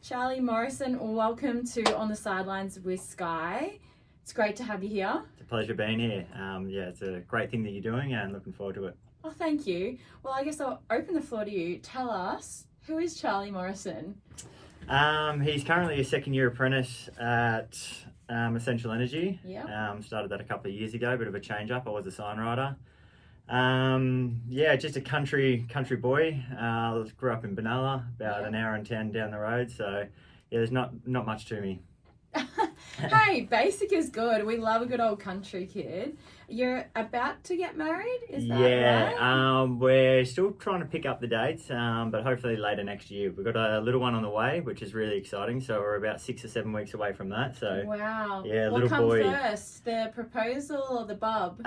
Charlie Morrison, welcome to On the Sidelines with Sky. It's great to have you here. It's a pleasure being here. It's a great thing that you're doing and looking forward to it. Oh, thank you. Well, I guess I'll open the floor to you. Tell us, who is Charlie Morrison? He's currently a second-year apprentice at Essential Energy. Yeah. Started that a couple of years ago, bit of a change-up. I was a sign rider. Just a country boy. Grew up in Benalla, about an hour and 10 down the road. So, there's not much to me. Hey, basic is good. We love a good old country kid. You're about to get married, is that right? We're still trying to pick up the dates, but hopefully later next year. We've got a little one on the way, which is really exciting. So we're about 6 or 7 weeks away from that. So wow. Yeah, what little comes boy. first, the proposal or the bub?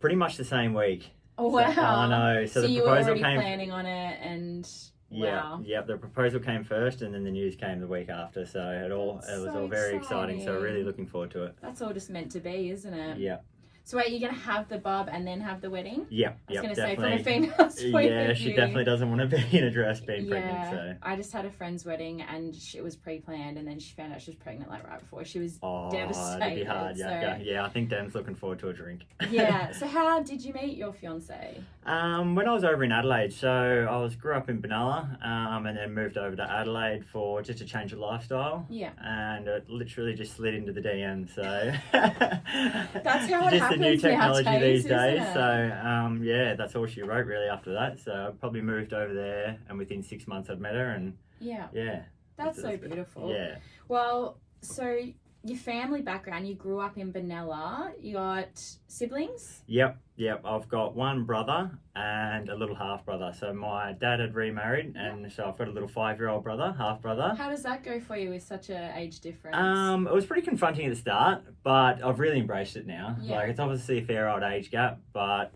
Pretty much the same week. Oh wow! So, I know. So the you proposal were already came. planning on it, and wow. Yeah. The proposal came first, and then the news came the week after. So it was all very exciting. So really looking forward to it. That's all just meant to be, isn't it? Yeah. So wait, you're gonna have the bub and then have the wedding? Yeah. I was gonna definitely. say from a female's point of view. She definitely doesn't want to be in a dress being pregnant. So I just had a friend's wedding and it was pre-planned, and then she found out she was pregnant like right before. She was devastated. It'd be hard. Yeah. I think Dan's looking forward to a drink. Yeah. So how did you meet your fiance? When I was over in Adelaide, so I grew up in Benalla, and then moved over to Adelaide for just a change of lifestyle. Yeah. And it literally just slid into the DM. So that's how it just happens the new technology these days. It? So that's all she wrote really after that. So I probably moved over there, and within 6 months I'd met her, and yeah. That's so beautiful. Yeah. Well, so your family background, you grew up in Benalla. You got siblings? Yep. I've got one brother and a little half brother. So my dad had remarried, and so I've got a little 5-year-old brother, half brother. How does that go for you with such an age difference? It was pretty confronting at the start, but I've really embraced it now. Yeah. Like, it's obviously a fair old age gap, but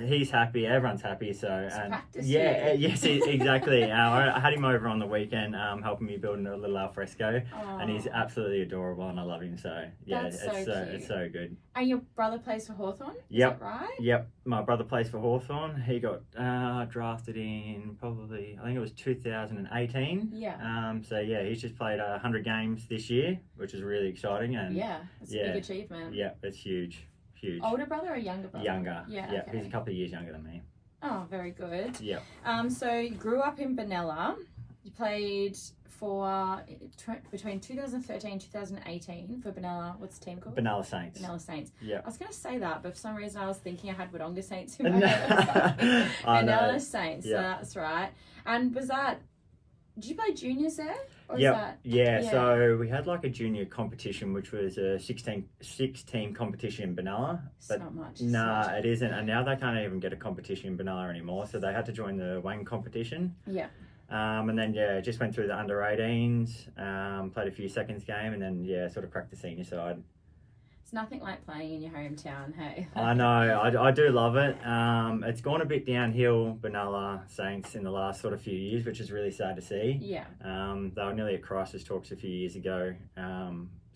he's happy, everyone's happy. So yes, exactly. I had him over on the weekend, helping me build a little alfresco, and he's absolutely adorable, and I love him. So it's so good. And your brother plays for Hawthorn? Yep. Is that right? Yep, my brother plays for Hawthorn. He got drafted in probably, I think it was 2018. Yeah. He's just played 100 games this year, which is really exciting. And it's a big achievement. Yeah, it's huge. Older brother or younger brother? Younger. Yeah. Okay. He's a couple of years younger than me. Oh, very good. Yeah. So you grew up in Benalla. You played for between 2013 and 2018 for Benalla. What's the team called? Benalla Saints. Benalla Saints. Yeah. I was going to say that, but for some reason I was thinking I had Wodonga Saints in my head. Benalla Saints. Yeah. So that's right. And was that? Did you play juniors there? So we had like a junior competition, which was a 16 competition in Benalla. It's not much. Nah, it isn't. And now they can't even get a competition in Benalla anymore. So they had to join the Wang competition. Yeah. And then just went through the under 18s, played a few seconds game, and then sort of cracked the senior side. It's nothing like playing in your hometown, hey? I know, I do love it. It's gone a bit downhill, Benalla Saints, in the last sort of few years, which is really sad to see. Yeah. They were nearly at crisis talks a few years ago.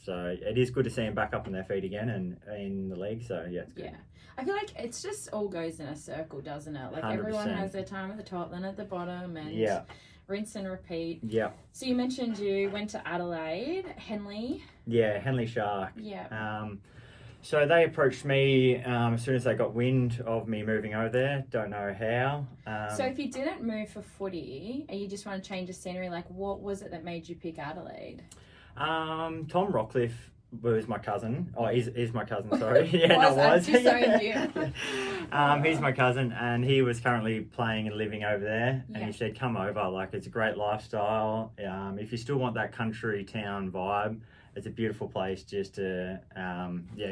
So it is good to see them back up on their feet again and in the league. So it's good. Yeah. I feel like it's just all goes in a circle, doesn't it? Like 100%. Everyone has their time at the top, then at the bottom, and rinse and repeat. Yeah. So you mentioned you went to Adelaide, Henley. Yeah, Henley Shark. Yeah. So they approached me as soon as they got wind of me moving over there. Don't know how. So if you didn't move for footy and you just want to change the scenery, like what was it that made you pick Adelaide? Tom Rockcliffe was my cousin. Oh, is my cousin, sorry. He's my cousin, and he was currently playing and living over there. And he said, come over, like, it's a great lifestyle. If you still want that country town vibe, it's a beautiful place just to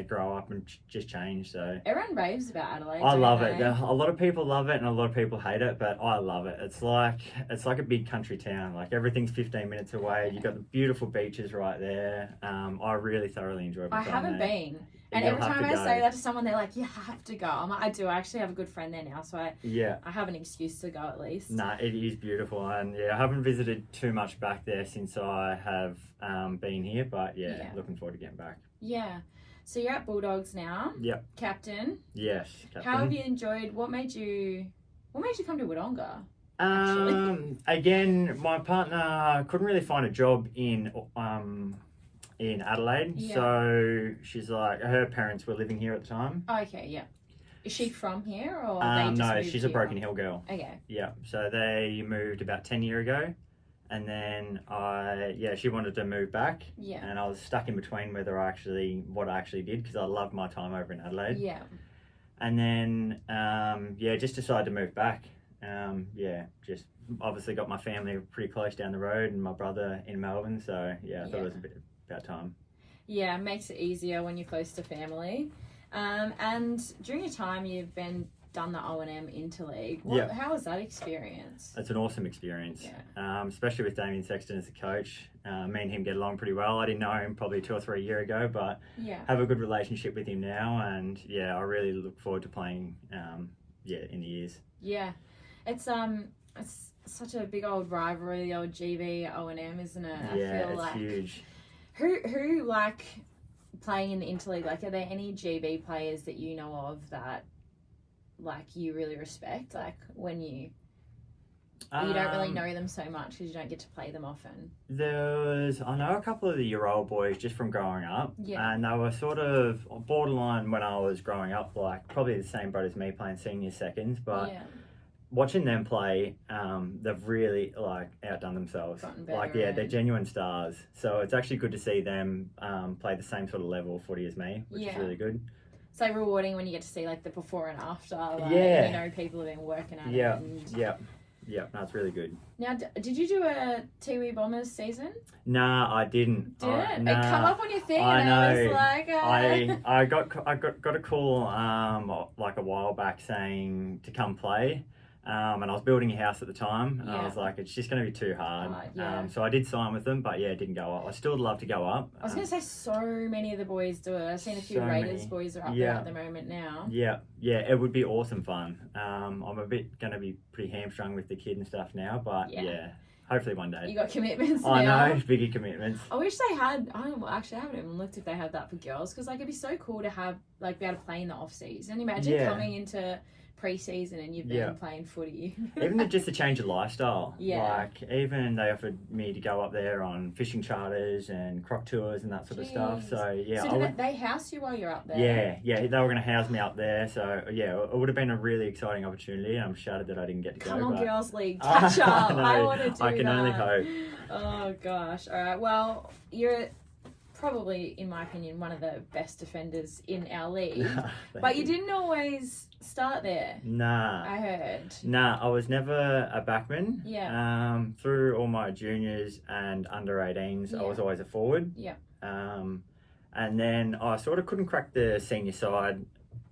grow up and just change. So everyone raves about Adelaide. I love it. A lot of people love it and a lot of people hate it, but I love it. It's like a big country town. Like, everything's 15 minutes away. You've got the beautiful beaches right there. I really thoroughly enjoy my time there. I haven't been. And every time I say that to someone, they're like, you have to go. I'm like, I do. I actually have a good friend there now, so I have an excuse to go at least. No, it is beautiful. And I haven't visited too much back there since I have been here, but looking forward to getting back. Yeah. So you're at Bulldogs now. Yep. Captain. Yes, captain. How have you enjoyed, what made you come to Wodonga? Again, my partner couldn't really find a job in Adelaide, so she's like, her parents were living here at the time. Okay, yeah. Is she from here, or no, she's a Broken Hill girl. Okay. Yeah, so they moved about 10 years ago, and then she wanted to move back. Yeah. And I was stuck in between what I actually did, because I loved my time over in Adelaide. Yeah. And then just decided to move back. Just obviously got my family pretty close down the road, and my brother in Melbourne, so I thought it was a bit about time. Yeah, it makes it easier when you're close to family. And during your time you've done the O&M Interleague. How was that experience? It's an awesome experience, especially with Damien Sexton as the coach. Me and him get along pretty well. I didn't know him probably 2 or 3 years ago, but have a good relationship with him now, and I really look forward to playing in the years. Yeah, it's such a big old rivalry, the old GB O&M, isn't it? I feel it's like huge. Who like playing in the Interleague? Like, are there any GB players that you know of that like you really respect? Like when you don't really know them so much because you don't get to play them often. I know a couple of the year old boys just from growing up, and they were sort of borderline when I was growing up, like probably the same boat as me playing senior seconds, but watching them play, they've really like outdone themselves. They're genuine stars. So it's actually good to see them play the same sort of level of footy as me, which is really good. It's like rewarding when you get to see like the before and after. Like, people have been working at it. Yeah, no, it's really good. Now, did you do a Tiwi Bombers season? Nah, I didn't. Did it? It come up on your thing, I and know. I was like, I got a call like a while back saying to come play. And I was building a house at the time, and I was like, it's just going to be too hard. So I did sign with them, but it didn't go up. I still would love to go up. I was going to say, so many of the boys do it. I've seen a few Raiders boys are up there at the moment now. Yeah, it would be awesome fun. I'm a bit going to be pretty hamstrung with the kid and stuff now, but hopefully one day. You got commitments now. I know, bigger commitments. I wish they had. I haven't even looked if they have that for girls, because like it'd be so cool to have be able to play in the off season. Imagine coming into pre-season and you've been playing footy. Even just a change of lifestyle. Like even they offered me to go up there on fishing charters and croc tours and that sort of stuff. So So they house you while you're up there? Yeah, they were going to house me up there. So it would have been a really exciting opportunity. I'm shattered that I didn't get to go. Come on, Girls League, catch up. I want to do that. I can only hope. Oh gosh. All right. Well, you're probably, in my opinion, one of the best defenders in our league. But you didn't always start there. Nah. I heard. Nah, I was never a backman. Yeah. Through all my juniors and under 18s, I was always a forward. Yeah. And then I sort of couldn't crack the senior side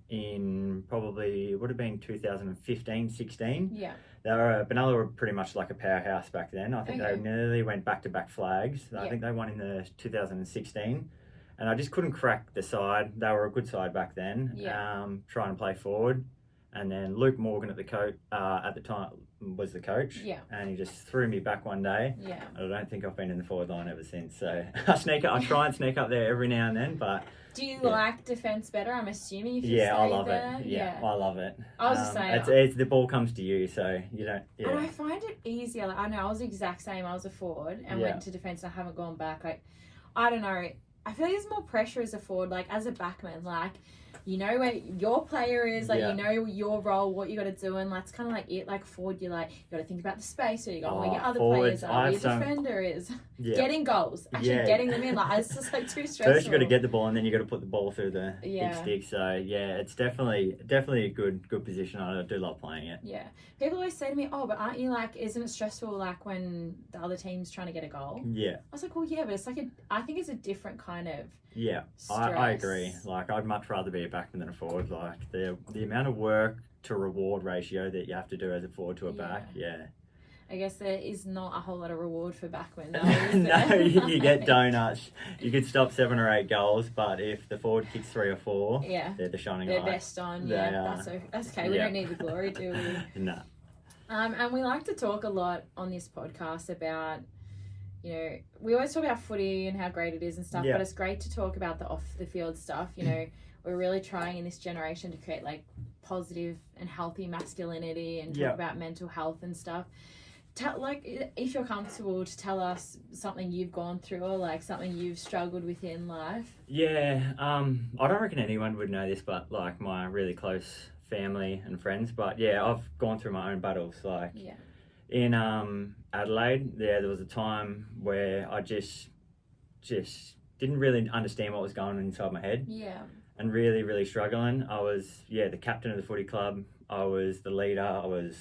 in probably, would have been 2015, 16. Yeah. Benalla were pretty much like a powerhouse back then. I think they nearly went back-to-back flags. I think they won in the 2016. And I just couldn't crack the side. They were a good side back then. Trying to play forward. And then Luke Morgan at the time was the coach. Yeah. And he just threw me back one day. Yeah. I don't think I've been in the forward line ever since. So I try and sneak up there every now and then, but... Do you like defence better? I'm assuming if you I love there. it. Yeah, I love it. I was just saying... It's the ball comes to you, so you don't... Yeah. And I find it easier. Like, I know I was the exact same. I was a forward and went to defence and I haven't gone back. Like, I don't know. I feel like there's more pressure as a forward, like as a backman, like you know where your player is, like you know your role, what you got to do, and that's kind of like it. Like forward, you got to think about the space, so you got where your other players are, where your defender is, getting goals, actually getting them in. Like it's just like too stressful. First you got to get the ball, and then you got to put the ball through the big stick. So it's definitely a good position. I do love playing it. Yeah, people always say to me, "Oh, but aren't you like? Isn't it stressful like when the other team's trying to get a goal?" Yeah, I was like, "Well, yeah, but it's like I think it's a different kind of." Yeah, I agree. Like, I'd much rather be a backman than a forward. Like, the amount of work to reward ratio that you have to do as a forward to a back, I guess there is not a whole lot of reward for backmen, though, is there? No, you get donuts. You could stop 7 or 8 goals, but if the forward kicks 3 or 4, they're the shining light. They're best on, that's okay. We don't need the glory, do we? No. And we like to talk a lot on this podcast about... You know, we always talk about footy and how great it is and stuff, but it's great to talk about the off the field stuff. You know, we're really trying in this generation to create like positive and healthy masculinity and talk about mental health and stuff. If you're comfortable to tell us something you've gone through or like something you've struggled with in life. Yeah, I don't reckon anyone would know this, but like my really close family and friends. But yeah, I've gone through my own battles. Like in Adelaide, there was a time where I just didn't really understand what was going on inside my head. Yeah. And really, really struggling. I was the captain of the footy club. I was the leader. I was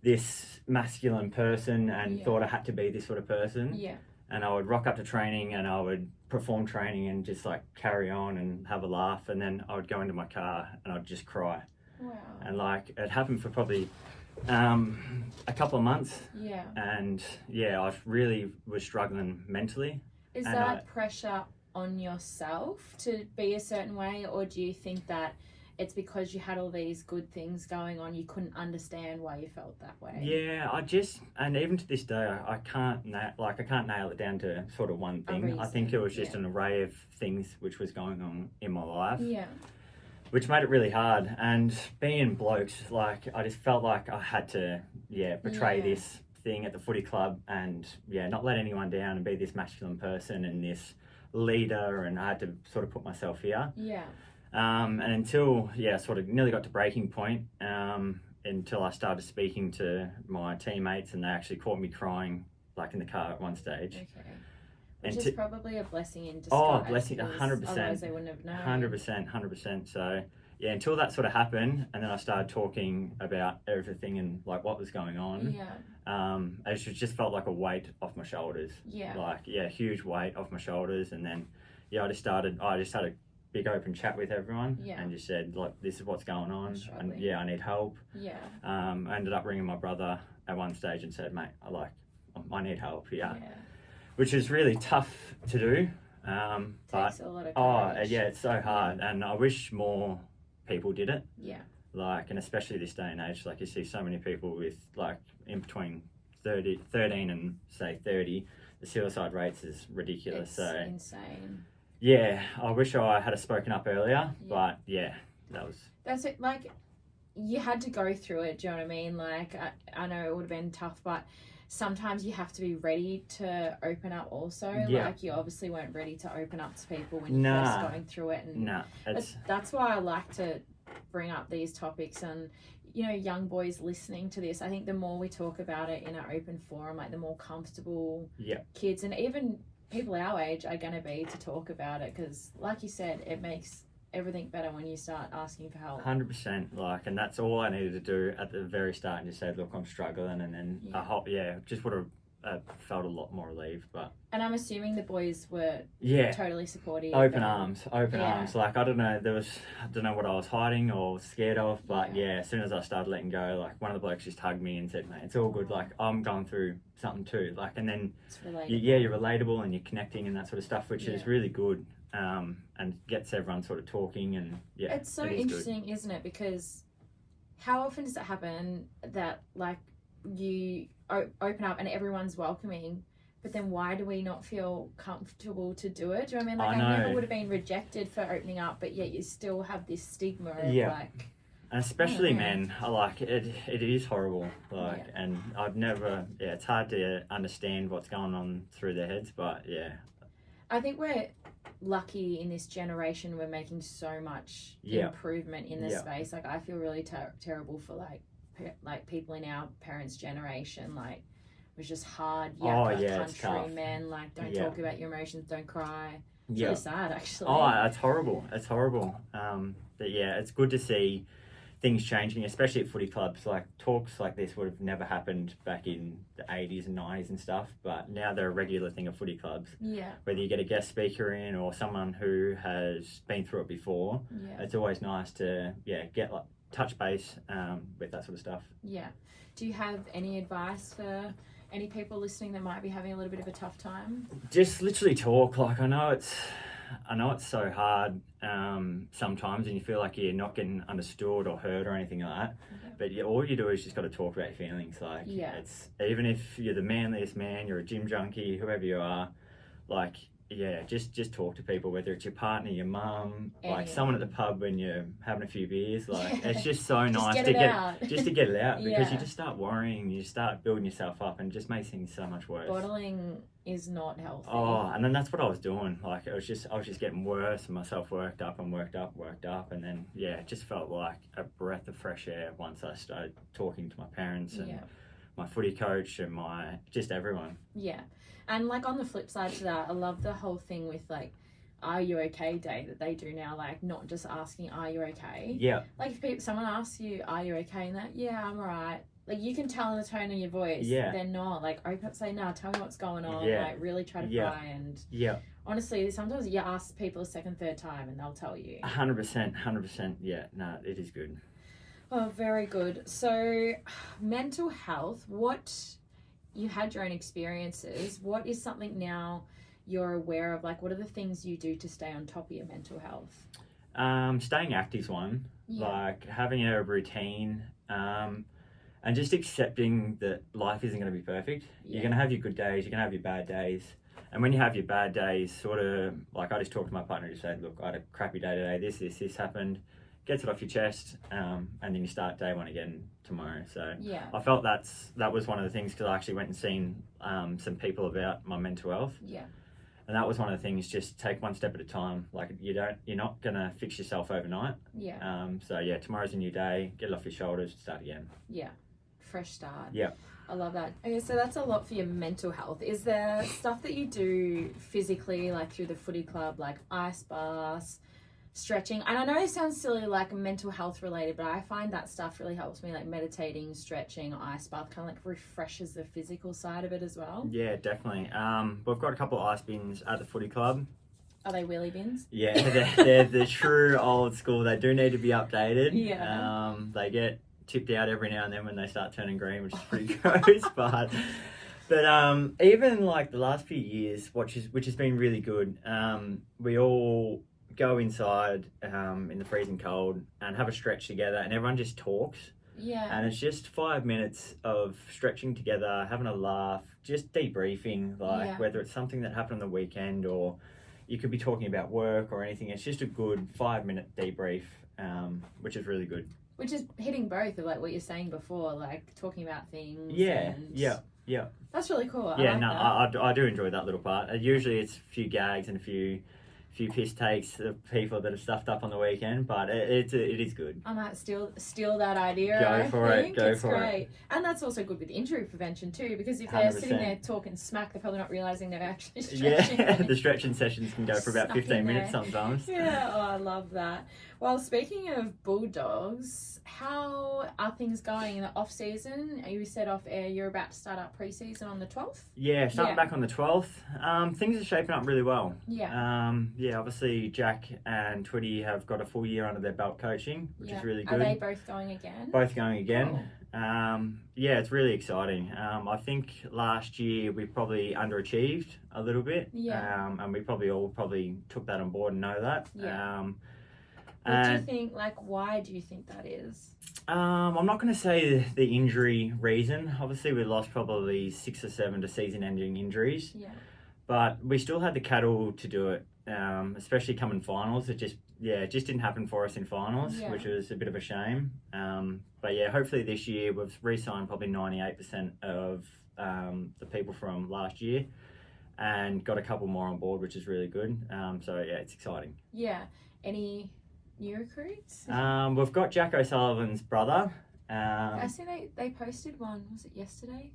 this masculine person and thought I had to be this sort of person. Yeah. And I would rock up to training and I would perform training and just like carry on and have a laugh. And then I would go into my car and I'd just cry. Wow. And like it happened for probably a couple of months. Yeah. And I really was struggling mentally. Is that pressure on yourself to be a certain way, or do you think that it's because you had all these good things going on, you couldn't understand why you felt that way? Yeah, and even to this day, I can't nail it down to sort of one thing. I think it was just an array of things which was going on in my life. Yeah. Which made it really hard. And being blokes, like I just felt like I had to, portray this thing at the footy club and not let anyone down and be this masculine person and this leader, and I had to sort of put myself here. Yeah. And until sort of nearly got to breaking point, until I started speaking to my teammates and they actually caught me crying like in the car at one stage. Okay. Which is probably a blessing in disguise. Oh, blessing, 100%. Otherwise they wouldn't have known. 100%. So until that sort of happened, and then I started talking about everything and like what was going on. Yeah. It just felt like a weight off my shoulders. Yeah. Like huge weight off my shoulders, and then I just had a big open chat with everyone and just said like, this is what's going on, and I need help. Yeah. I ended up ringing my brother at one stage and said, mate, I need help. Yeah. Which is really tough to do. Takes a lot of courage. It's so hard, and I wish more people did it. Yeah. Like, and especially this day and age, like you see so many people with like in between 13 and say 30, the suicide rates is ridiculous. It's insane. Yeah, I wish I had spoken up earlier, but that's it. Like, you had to go through it. Do you know what I mean? Like, I know it would have been tough, but sometimes you have to be ready to open up also. Like, you obviously weren't ready to open up to people when you're first going through it. And that's why I like to bring up these topics, and young boys listening to this, I think the more we talk about it in an open forum, like the more comfortable kids and even people our age are going to be to talk about it, because like you said, it makes everything better when you start asking for help. 100%. Like, and that's all I needed to do at the very start, and just said, look, I'm struggling, and then I hope just would have felt a lot more relieved. And I'm assuming the boys were totally supportive. Open arms. Like, I don't know what I was hiding or scared of, but as soon as I started letting go, like one of the blokes just hugged me and said, mate, it's all good. Like, I'm going through something too. Like, and then you're relatable and you're connecting and that sort of stuff, which is really good. And gets everyone sort of talking, and it's so interesting, isn't it? Because how often does it happen that like you open up and everyone's welcoming, but then why do we not feel comfortable to do it? Do you know what I mean? Like, I never would have been rejected for opening up, but yet you still have this stigma of like, and especially men, I like it. It is horrible. Like, and I've never. It's hard to understand what's going on through their heads, but I think we're lucky in this generation. We're making so much improvement in this space. Like, I feel really terrible for like people in our parents' generation. Like, it was just hard. Country men, like, don't talk about your emotions, don't cry. It's really sad, actually. It's horrible. But it's good to see things changing, especially at footy clubs. Like, talks like this would have never happened back in the 80s and 90s and stuff, but now they're a regular thing at footy clubs. Whether you get a guest speaker in or someone who has been through it before, it's always nice to get like touch base with that sort of stuff. Do you have any advice for any people listening that might be having a little bit of a tough time? Just literally talk. Like, I know it's so hard sometimes, and you feel like you're not getting understood or heard or anything like that. But all you do is just got to talk about your feelings. Like, it's even if you're the manliest man, you're a gym junkie, whoever you are, like, just talk to people, whether it's your partner, your mum, Anyone. like someone at the pub when you're having a few beers. Like it's just so Just nice get to it get out. just to get it out because Yeah. you just start worrying, you start building yourself up, and it just makes things so much worse. Bottling is not healthy. Oh, and then that's what I was doing. Like I was just getting worse, and myself worked up, and then it just felt like a breath of fresh air once I started talking to my parents and my footy coach and just everyone. Yeah. And like on the flip side to that, I love the whole thing with like, are you okay day that they do now, like not just asking, are you okay? Yeah. Like if someone asks you, are you okay? And that, yeah, I'm alright. Like you can tell in the tone of your voice. Yeah. They're not. Like open up, say, nah, tell me what's going on. Yeah. Like really try to Yeah. pry and honestly, sometimes you ask people a second, third time and they'll tell you. 100%. Yeah, no, it is good. Oh, very good. So mental health, you had your own experiences. What is something now you're aware of? Like, what are the things you do to stay on top of your mental health? Staying active is one. Yeah. Like having a routine, and just accepting that life isn't going to be perfect. Yeah. You're going to have your good days. You're going to have your bad days. And when you have your bad days, sort of like I just talked to my partner and said, look, I had a crappy day today. This happened. Gets it off your chest, and then you start day one again tomorrow. So I felt that was one of the things, because I actually went and seen some people about my mental health. Yeah. And that was one of the things, just take one step at a time. Like you're not gonna fix yourself overnight. Yeah. Tomorrow's a new day. Get it off your shoulders, start again. Yeah. Fresh start. Yeah. I love that. Okay, so that's a lot for your mental health. Is there stuff that you do physically, like through the footy club, like ice baths, stretching? And I know it sounds silly, like mental health related, but I find that stuff really helps me, like meditating, stretching, ice bath, kind of like refreshes the physical side of it as well. Yeah, definitely. We've got a couple of ice bins at the footy club. Are they wheelie bins? Yeah, they're the true old school. They do need to be updated. Yeah. They get tipped out every now and then when they start turning green, which is pretty gross. But even like the last few years, which has been really good. We all go inside in the freezing cold and have a stretch together, and everyone just talks. Yeah. And it's just 5 minutes of stretching together, having a laugh, just debriefing, like whether it's something that happened on the weekend or you could be talking about work or anything. It's just a good 5-minute debrief, which is really good. Which is hitting both of like what you're saying before, like talking about things. Yeah. That's really cool. I do enjoy that little part. Usually it's a few gags and a few piss takes of people that are stuffed up on the weekend, but it is good. I might steal that idea. Go for it. It's great. And that's also good with injury prevention too, because if they're 100%. Sitting there talking smack, they're probably not realising they're actually stretching. Yeah, the stretching sessions can go for about 15 minutes sometimes. Yeah, I love that. Well, speaking of Bulldogs, how are things going in the off season? You said off air you're about to start up pre-season on the 12th? Yeah, starting back on the 12th. Things are shaping up really well. Yeah. Obviously Jack and Twitty have got a full year under their belt coaching, which is really good. Are they both going again? Both going again. Cool. It's really exciting. I think last year we probably underachieved a little bit. Yeah. And we probably took that on board and know that. Yeah. What do you think, why do you think that is? I'm not going to say the injury reason. Obviously, we lost probably 6 or 7 to season-ending injuries. Yeah. But we still had the cattle to do it, especially coming finals. It just didn't happen for us in finals, which was a bit of a shame. But hopefully this year we've re-signed probably 98% of the people from last year and got a couple more on board, which is really good. It's exciting. Yeah. Any new recruits? We've got Jack O'Sullivan's brother. I see they posted one. Was it yesterday?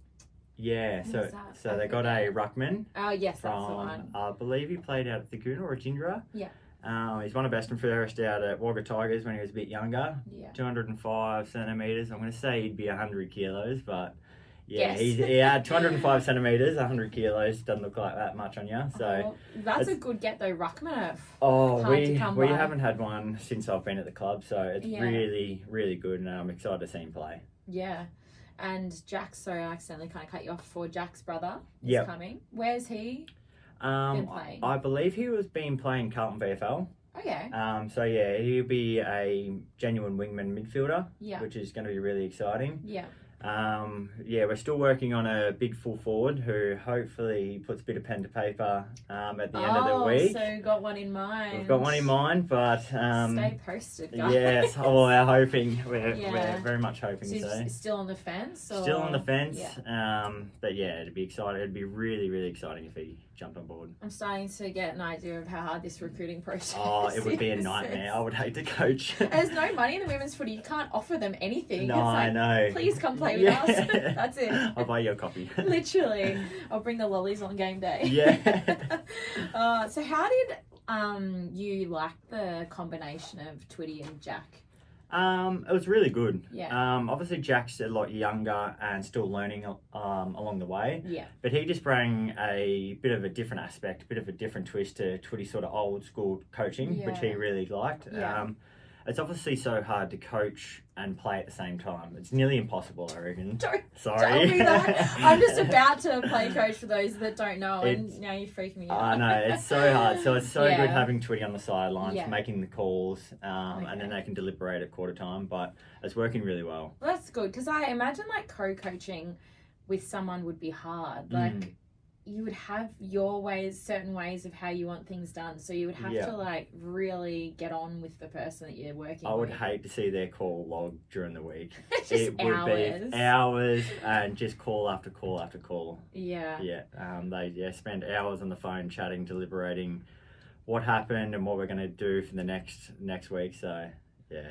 Yeah, so they got a ruckman. Oh yes, that's the one. I believe he played out at the Goona or Gindra. Yeah. He's won a best and fairest out at Wodonga Tigers when he was a bit younger. Yeah. 205 centimetres. I'm going to say he'd be 100 kilos, but yes. he had 205 centimetres, 100 kilos. Doesn't look like that much on you. So that's a good get though, ruckman. We haven't had one since I've been at the club, so it's really, really good, and I'm excited to see him play. Yeah. And Jack, sorry, I accidentally kind of cut you off before. Jack's brother is coming. Where's he been playing? I believe he was playing Carlton VFL. Okay. He'll be a genuine wingman midfielder, which is going to be really exciting. Yeah. We're still working on a big full forward who hopefully puts a bit of pen to paper at the end of the week. So got one in mind. We've got one in mind, but stay posted, guys. Yes, we're hoping. We're very much hoping so. Still on the fence? Or? Still on the fence. Yeah. But yeah, it'd be exciting. It'd be really, really exciting if he jumped on board. I'm starting to get an idea of how hard this recruiting process it would be a nightmare. I would hate to coach. There's no money in the women's footy. You can't offer them anything. No, I know. Please come play with us. That's it. I'll buy you a coffee. Literally. I'll bring the lollies on game day. Yeah. So how did you like the combination of Twitty and Jack? It was really good. Yeah. Obviously Jack's a lot younger and still learning along the way. Yeah. But he just bring a bit of a different aspect, a bit of a different twist to Twitty's sort of old school coaching, which he really liked. Yeah. It's obviously so hard to coach and play at the same time. It's nearly impossible, I reckon. Don't Sorry. tell me that. I'm just about to play coach for those that don't know, and now you freak me out. I know, it's so hard. So it's so good having Twitty on the sidelines, making the calls, and then they can deliberate at quarter time. But it's working really well. Well, that's good, because I imagine like co-coaching with someone would be hard. Like you would have your certain ways of how you want things done. So you would have to like really get on with the person that you're working with. I would hate to see their call log during the week. It would be hours and just call after call after call. Yeah. Yeah. They spend hours on the phone chatting, deliberating what happened and what we're going to do for the next week. So, yeah.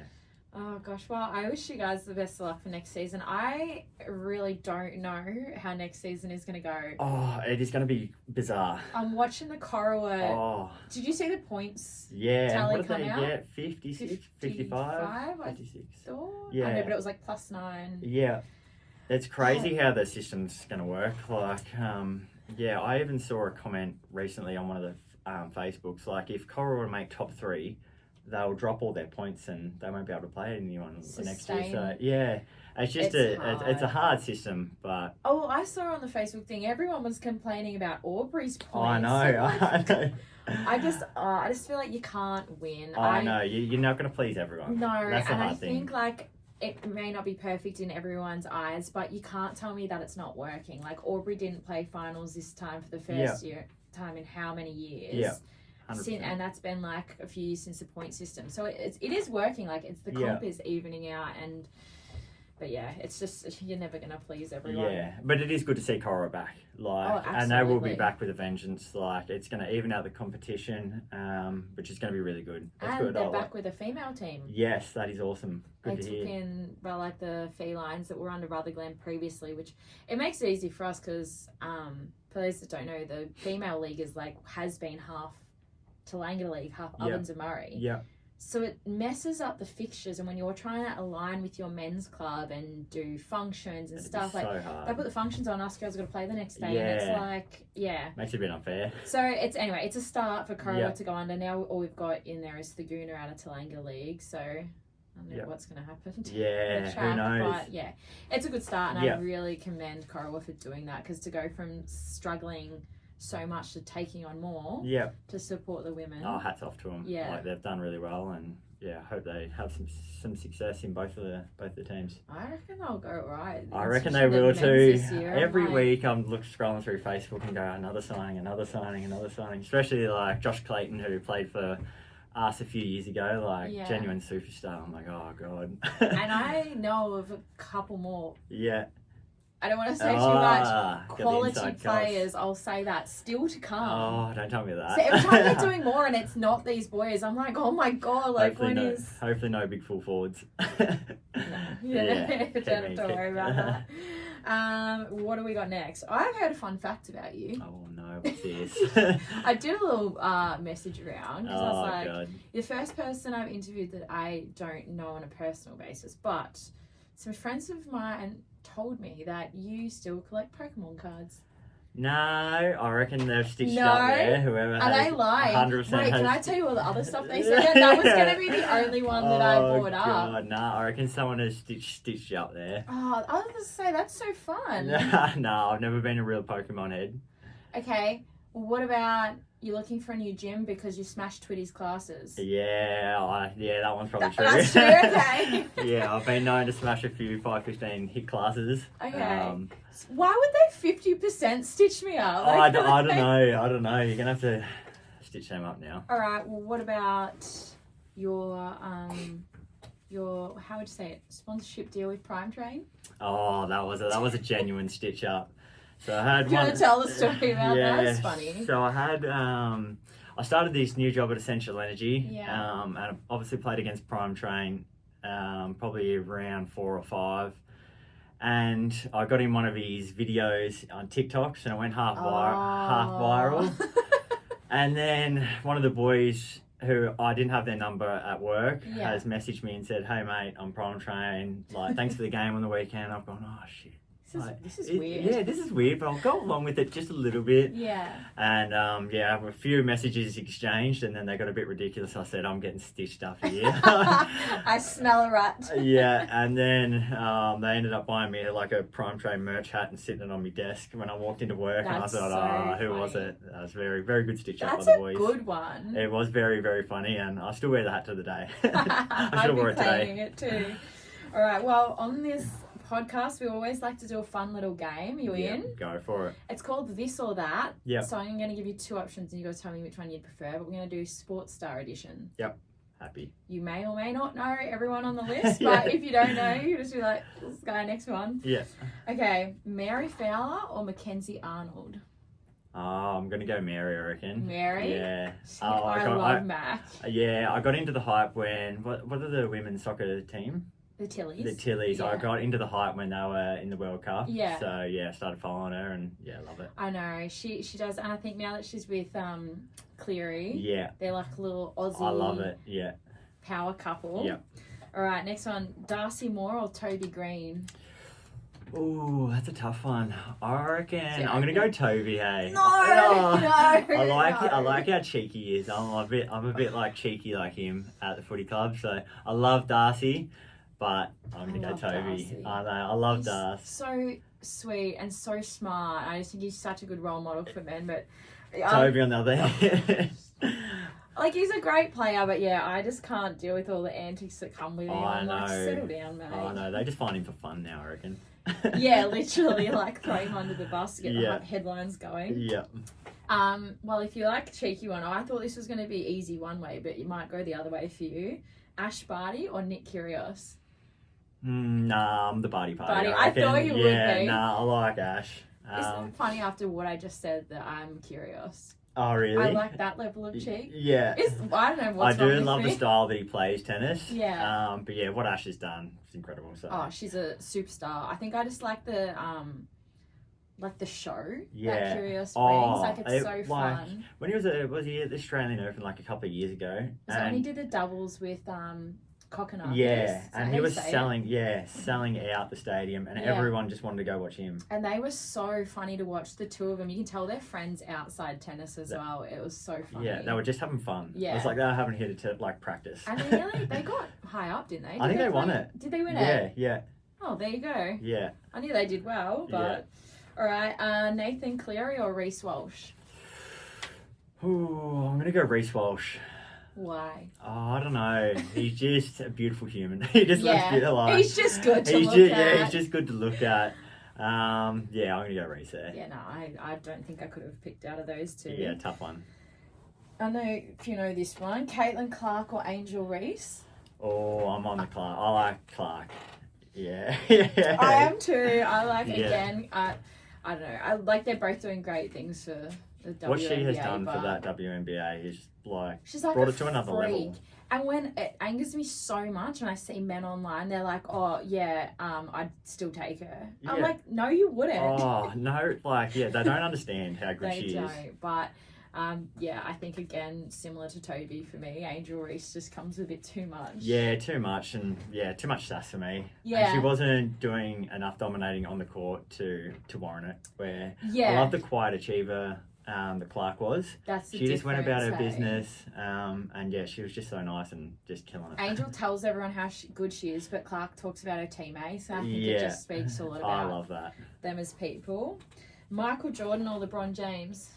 Oh gosh, well, I wish you guys the best of luck for next season. I really don't know how next season is going to go. Oh, it is going to be bizarre. I'm watching the Corowa. Oh. Did you see the points tally what did they get? 56, 55? 56. Yeah. I know, but it was like +9. Yeah. It's crazy how the system's going to work. Like, I even saw a comment recently on one of the Facebooks, like if Corowa make top 3, they'll drop all their points and they won't be able to play anyone the next year. So it's just it's a hard system. But I saw on the Facebook thing everyone was complaining about Aubrey's points. I know. I just feel like you can't win. I know you're not going to please everyone. No, that's the and hard I thing. think like it may not be perfect in everyone's eyes, but you can't tell me that it's not working. Like Aubrey didn't play finals this time for the first time in how many years? Yeah. 100%. And that's been like a few years since the point system, so it is working. Like it's the comp is evening out, but it's just you're never gonna please everyone. Yeah, but it is good to see Corowa back, and they will be back with a vengeance. Like it's gonna even out the competition, which is gonna be really good. That's and good. They're back with a female team. Yes, that is awesome. Good to hear. They took in like the felines that were under Rutherglen previously, which it makes it easy for us because for those that don't know, the female league is has been half Toolangatta League, half Ovens and Murray. Yeah. So it messes up the fixtures, and when you're trying to align with your men's club and do functions and stuff, so hard. They put the functions on, us girls got to play the next day, and it's makes it a bit unfair. So it's a start for Corowa to go under. Now all we've got in there is Thaguna out of Toolangatta League, so I don't know what's going to happen. Who knows? But it's a good start, and I really commend Corowa for doing that, because to go from struggling so much to taking on more to support the women. Oh, hats off to them. Yeah, they've done really well, and I hope they have some success in both the teams. I reckon they'll go right. I reckon they will too. Every week I'm scrolling through Facebook and go another signing, especially like Josh Clayton, who played for us a few years ago, genuine superstar. I'm like, oh god. And I know of a couple more. Yeah. I don't want to say too much. Quality players, I'll say that, still to come. Oh, don't tell me that. So every time they're doing more and it's not these boys, I'm like, oh my god, hopefully no big full forwards. Don't have to worry about that. What do we got next? I've heard a fun fact about you. Oh no, what's this? I did a little message around, because I was like, god. You're the first person I've interviewed that I don't know on a personal basis, but some friends of mine told me that you still collect Pokemon cards. No, I reckon they've stitched up there. Whoever are they lying? 100%. Wait, can I tell you all the other stuff they said? That was going to be the only one that I brought up. No, I reckon someone has stitched up there. Oh, I was going to say, that's so fun. No, I've never been a real Pokemon head. Okay, Well, what about you're looking for a new gym because you smashed Twitty's classes? Yeah, that one's probably true. That's true, okay. Yeah, I've been known to smash a few 5:15 hit classes. Okay. Why would they 50% stitch me up? I don't know. You're gonna have to stitch them up now. All right. Well, what about your how would you say it? Sponsorship deal with Prime Train? Oh, that was a genuine stitch up. So I had. Do you want to tell the story about that? It's funny. So I had I started this new job at Essential Energy. Yeah. And I obviously played against Prime Train, probably around 4 or 5. And I got in one of his videos on TikTok, and it went half viral. And then one of the boys who I didn't have their number at work has messaged me and said, "Hey mate, I'm Prime Train. Like, thanks for the game on the weekend." I've gone, "Oh shit. This is weird." Yeah, this is weird, but I'll go along with it just a little bit. Yeah. And a few messages exchanged, and then they got a bit ridiculous. I said, "I'm getting stitched up here." I smell a rat. Yeah, and then they ended up buying me like a Prime Train merch hat and sitting it on my desk when I walked into work. That's and I thought, so who funny. was it? That was very, very good stitch up by That's the a boys. good one. It was very, very funny, and I still wear the hat to the day. I should I'd have be wore it claiming today. it too. All right. Well, on this podcast, we always like to do a fun little game. You in? Go for it. It's called This or That. Yep. So I'm going to give you 2 options, and you got to tell me which one you'd prefer. But we're going to do Sports Star Edition. Yep. Happy. You may or may not know everyone on the list, Yeah. but if you don't know, you just be like, this guy, next one. Yeah. Okay, Mary Fowler or Mackenzie Arnold? Oh, I'm going to go Mary, I reckon. Mary? Yeah. I love Mac. Yeah, I got into the hype when, what are the women's soccer team? The Tillies. The Tillies. Yeah. I got into the hype when they were in the World Cup. Yeah. So, yeah, I started following her and, yeah, love it. I know. She does, and I think now that she's with Cleary, Yeah. they're like a little Aussie I love it. Yeah. power couple. Yeah. All right, next one. Darcy Moore or Toby Green? Ooh, that's a tough one. I reckon Yeah. I'm gonna go Toby. Hey. No, I like how cheeky he is. I'm a bit like cheeky like him at the footy club. So I love Darcy, but I'm gonna go Toby. Darcy. I know. I love He's Darcy. so sweet and so smart. I just think he's such a good role model for men. But Toby on the other hand. like, he's a great player, but yeah, I just can't deal with all the antics that come with him. I'm like, settle down, mate. Oh no, they just find him for fun now, I reckon. Yeah, literally, like, throw him under the bus to get Yeah. the headlines going. Yeah. Well, if you like a cheeky one, I thought this was going to be easy one way, but it might go the other way for you. Ash Barty or Nick Kyrgios? Nah, I'm the Barty party. Barty, I thought you would be. Yeah, nah, I like Ash. Isn't it funny after what I just said that I'm curious? Oh, really? I like that level of cheek. Yeah. I don't know what's I wrong do with love me. the style that he plays tennis. Yeah. But yeah, what Ash has done is incredible. So. Oh, she's a superstar. I think I just like the show Yeah. that Kyrgios brings. Oh, Like, it's so fun. When he was he at the Australian Open like a couple of years ago? Was it when he did the doubles with Kokonakis? Yeah, and he was selling. selling out the stadium, and Yeah. everyone just wanted to go watch him. And they were so funny to watch, the two of them. You can tell they're friends outside tennis as well. It was so funny. Yeah, they were just having fun. Yeah. It was like they were having here to like practice. And they got high up, didn't they? I think they won it. Did they win it? Yeah. Oh, there you go. Yeah. I knew they did well, but... All right, Nathan Cleary or Reece Walsh? Ooh, I'm going to go Reece Walsh. Why? Oh, I don't know. He's just a beautiful human. He just looks beautiful. He's just good to look at. Yeah, he's just good to look at. I'm going to go Reece there. Yeah, no, I don't think I could have picked out of those two. Yeah, tough one. I know if you know this one. Caitlin Clark or Angel Reese? Oh, I'm on the Clark. I like Clark. Yeah. Yeah. I am too. I like, Yeah. again, I don't know. I like, they're both doing great things for the WNBA. What she has done for that WNBA is she's like brought a it to another freak. level. And when it angers me so much when I see men online, they're like, "Oh yeah, I'd still take her." I'm Yeah. like, "No, you wouldn't." Oh no! They don't understand how good They she don't. is. But yeah, I think again, similar to Toby for me, Angel Reese just comes a bit too much. Yeah, too much, and too much sass for me. Yeah. And she wasn't doing enough dominating on the court to warrant it. Where Yeah. I love the quiet achiever that Clark was. That's the She just went about her difference, hey? business, and yeah, she was just so nice and just killing it. Angel tells everyone how good she is, but Clark talks about her teammates. So I think Yeah. it just speaks a lot I about love that. them as people. Michael Jordan or LeBron James?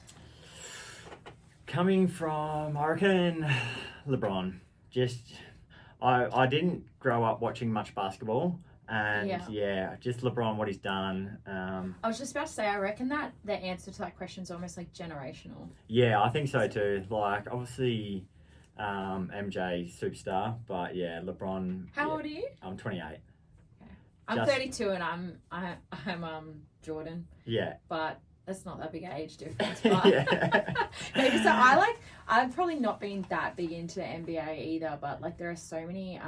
Coming from, I reckon, LeBron. I didn't grow up watching much basketball. And just LeBron, what he's done. I was just about to say, I reckon that the answer to that question is almost like generational. Yeah, I think so too. Like, obviously, MJ superstar, but LeBron. How old are you? I'm 28. Okay. I'm 32, and I'm Jordan. Yeah. But that's not that big an age difference. But maybe so. I've probably not been that big into the NBA either, but like there are so many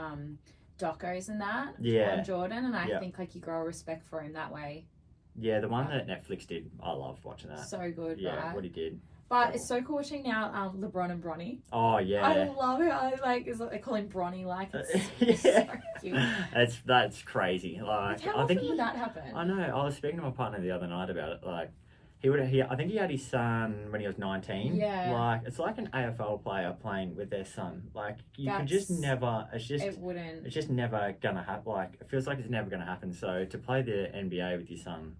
docos and that on Jordan, and I think like you grow a respect for him that way. Yeah, the one that Netflix did, I loved watching that. So good, right? What he did. But it's so cool watching now LeBron and Bronny. Oh yeah. I love it. They call him Bronny, like it's so cute. That's crazy. Like how often would that happen? I know. I was speaking to my partner the other night about it. Like I think he had his son when he was 19. Yeah. Like it's like an AFL player playing with their son. Like can just never. It wouldn't. It's just never gonna happen. Like it feels like it's never gonna happen. So to play the NBA with your son,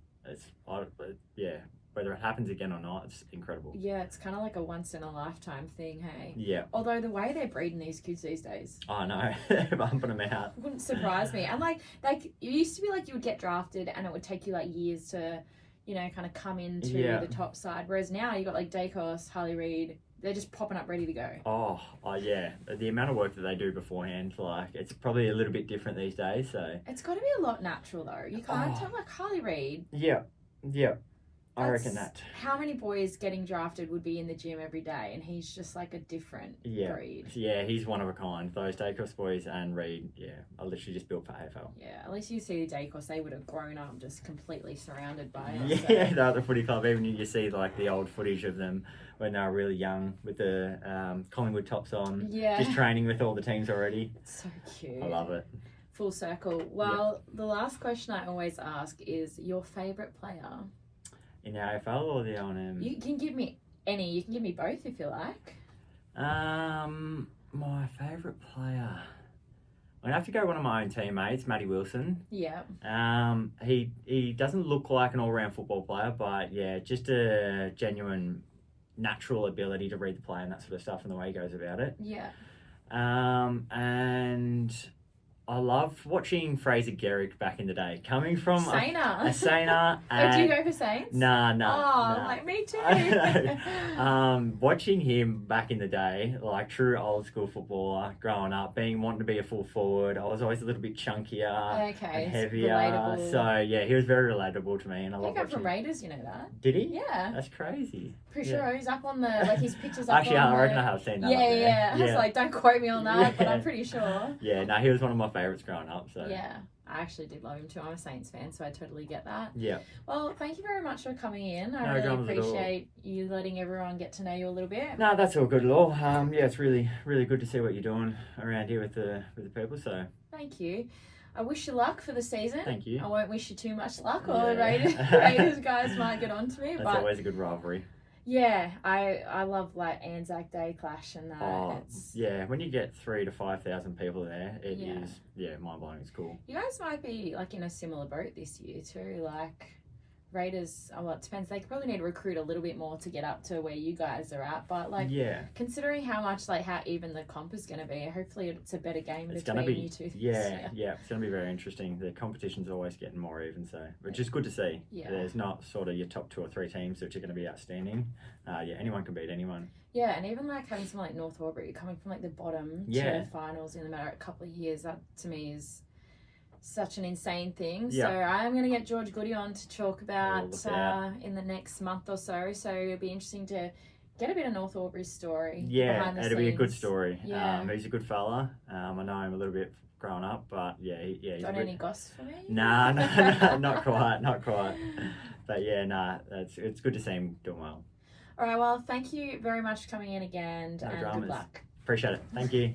whether it happens again or not, it's incredible. Yeah, it's kind of like a once in a lifetime thing, hey? Yeah. Although the way they're breeding these kids these days. I know. They're bumping them out. Wouldn't surprise me. And like it used to be like you would get drafted and it would take you like years to, kind of come into the top side. Whereas now you got like Dacos, Harley Reid, they're just popping up ready to go. Oh yeah. The amount of work that they do beforehand, like it's probably a little bit different these days. So it's got to be a lot natural though. You can't tell like Harley Reid. Yeah. I reckon that. How many boys getting drafted would be in the gym every day, and he's just like a different breed. Yeah, he's one of a kind. Those Dacos boys and Reid, are literally just built for AFL. Yeah, at least you see the Dacos, they would have grown up just completely surrounded by it. Yeah, they're at the footy club. Even you see like the old footage of them when they were really young with the Collingwood tops on. Yeah. Just training with all the teams already. It's so cute. I love it. Full circle. Well, the last question I always ask is your favourite player? In the AFL or the O&M? You can give me any. You can give me both if you like. My favourite player. I'd have to go one of my own teammates, Matty Wilson. Yeah. He doesn't look like an all-round football player, but just a genuine natural ability to read the play and that sort of stuff and the way he goes about it. Yeah. And I loved watching Fraser Gehrig back in the day. Coming from a Sainer. Do you go for Saints? Nah. Like me too. Watching him back in the day, like true old school footballer, growing up, wanting to be a full forward. I was always a little bit chunkier and heavier. Relatable. So he was very relatable to me, and I love watching. He got from Raiders, you know that? Did he? Yeah. That's crazy. Pretty sure he's up on his pictures up. Actually, I reckon I have seen that. Yeah. I was like, don't quote me on that, but I'm pretty sure. Yeah, no, he was one of my favourites growing up. So yeah, I actually did love him too. I'm a Saints fan, so I totally get that. Yeah. Well, thank you very much for coming in. I really appreciate you letting everyone get to know you a little bit. No, that's all good, Law. It's really, really good to see what you're doing around here with the people. So thank you. I wish you luck for the season. Thank you. I won't wish you too much luck, or the Raiders guys might get on to me. That's always a good rivalry. Yeah, I love like Anzac Day clash and that. When you get 3,000 to 5,000 people there, it is mind blowing. It's cool. You guys might be like in a similar boat this year too. Like Raiders, it depends. They probably need to recruit a little bit more to get up to where you guys are at. But considering how even the comp is going to be, hopefully it's a better game between you two. Yeah, it's going to be very interesting. The competition's always getting more even, which is good to see. Yeah. There's not sort of your top 2 or 3 teams which are going to be outstanding. Anyone can beat anyone. Yeah, and even like having someone like North Albury coming from like the bottom to finals in the matter of a couple of years, that to me is such an insane thing. So I'm going to get George Goody on to talk about in the next month or so. So it'll be interesting to get a bit of North Aubrey's story. Yeah, it'll be a good story. Yeah. He's a good fella. I know him a little bit growing up, but he's got any goss for me? Nah, not quite. But it's good to see him doing well. All right, well, thank you very much for coming in again, and good luck. Appreciate it. Thank you.